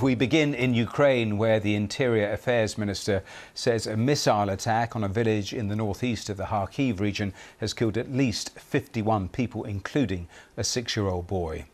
We begin in Ukraine, where the Interior Affairs Minister says a missile attack on a village in the northeast of the Kharkiv region has killed at least 51 people, including a 6-year-old boy.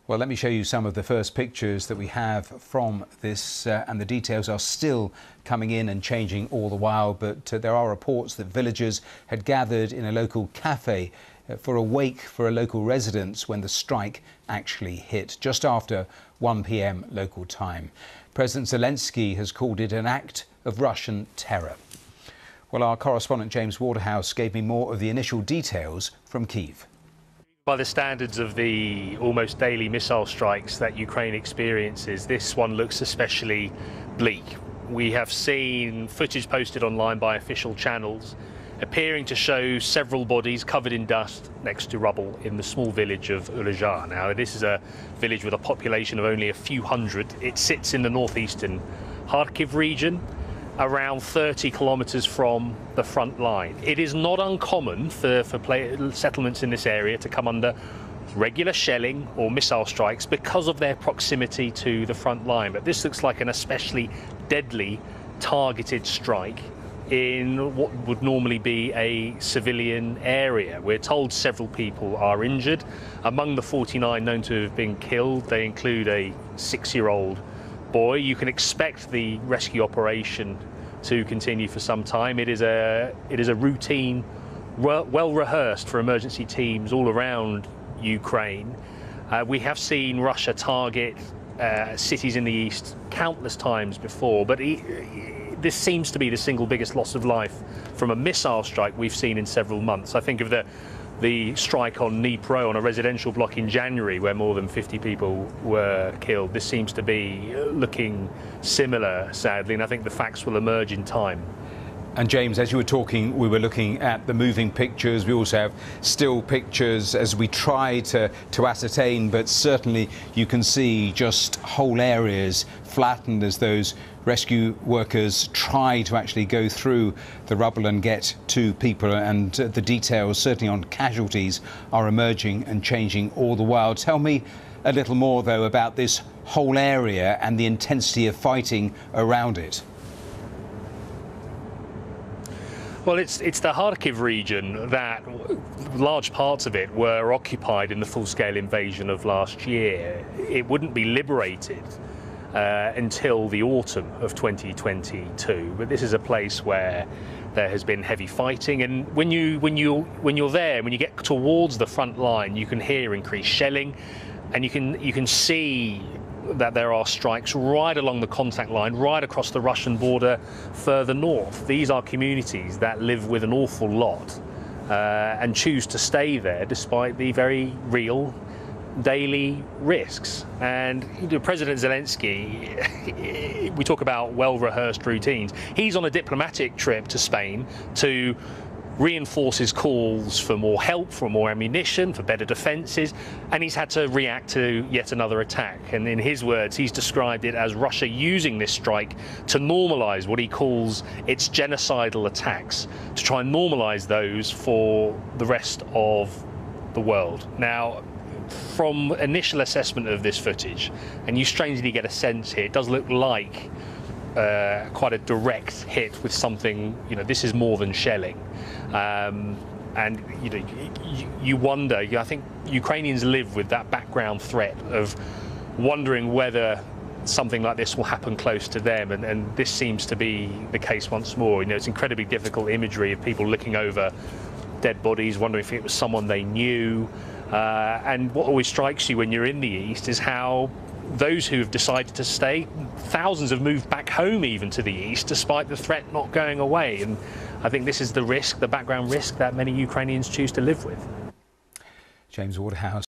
Well, let me show you some of the first pictures that we have from this, and the details are still coming in and changing all the while, but there are reports that villagers had gathered in a local cafe for a wake for a local residence when the strike actually hit, just after 1 p.m. local time. President Zelensky has called it an act of Russian terror. Well, our correspondent James Waterhouse gave me more of the initial details from Kyiv. By the standards of the almost daily missile strikes that Ukraine experiences, this one looks especially bleak. We have seen footage posted online by official channels appearing to show several bodies covered in dust next to rubble in the small village of Hroza. Now, this is a village with a population of only a few hundred. It sits in the northeastern Kharkiv region, around 30 kilometers from the front line. It is not uncommon for settlements in this area to come under regular shelling or missile strikes because of their proximity to the front line. But this looks like an especially deadly targeted strike in what would normally be a civilian area. We're told several people are injured. Among the 49 known to have been killed, they include a 6-year-old boy. You can expect the rescue operation to continue for some time. It is a routine, well rehearsed for emergency teams all around Ukraine. We have seen Russia target cities in the east countless times before, but this seems to be the single biggest loss of life from a missile strike we've seen in several months. I think of the strike on Dnipro on a residential block in January where more than 50 people were killed. This seems to be looking similar, sadly, and I think the facts will emerge in time. And James, as you were talking, we were looking at the moving pictures. We also have still pictures as we try to ascertain, but certainly you can see just whole areas flattened as those rescue workers try to actually go through the rubble and get to people, and the details certainly on casualties are emerging and changing all the while. Tell me a little more though about this whole area and the intensity of fighting around it. Well, it's the Kharkiv region that large parts of it were occupied in the full-scale invasion of last year. It wouldn't be liberated until the autumn of 2022, but this is a place where there has been heavy fighting, and when you're there, when you get towards the front line, you can hear increased shelling, and you can see that there are strikes right along the contact line, right across the Russian border further north. These are communities that live with an awful lot and choose to stay there despite the very real daily risks. And President Zelensky, we talk about well-rehearsed routines. He's on a diplomatic trip to Spain to reinforce his calls for more help, for more ammunition, for better defences, and he's had to react to yet another attack. And in his words, he's described it as Russia using this strike to normalise what he calls its genocidal attacks, to try and normalise those for the rest of the world. Now, from initial assessment of this footage, and you strangely get a sense here, it does look like quite a direct hit with something, this is more than shelling. And you wonder, I think Ukrainians live with that background threat of wondering whether something like this will happen close to them, and this seems to be the case once more. It's incredibly difficult imagery of people looking over dead bodies, wondering if it was someone they knew. And what always strikes you when you're in the east is how those who have decided to stay, thousands have moved back home even to the east, despite the threat not going away. And I think this is the risk, the background risk that many Ukrainians choose to live with. James Waterhouse.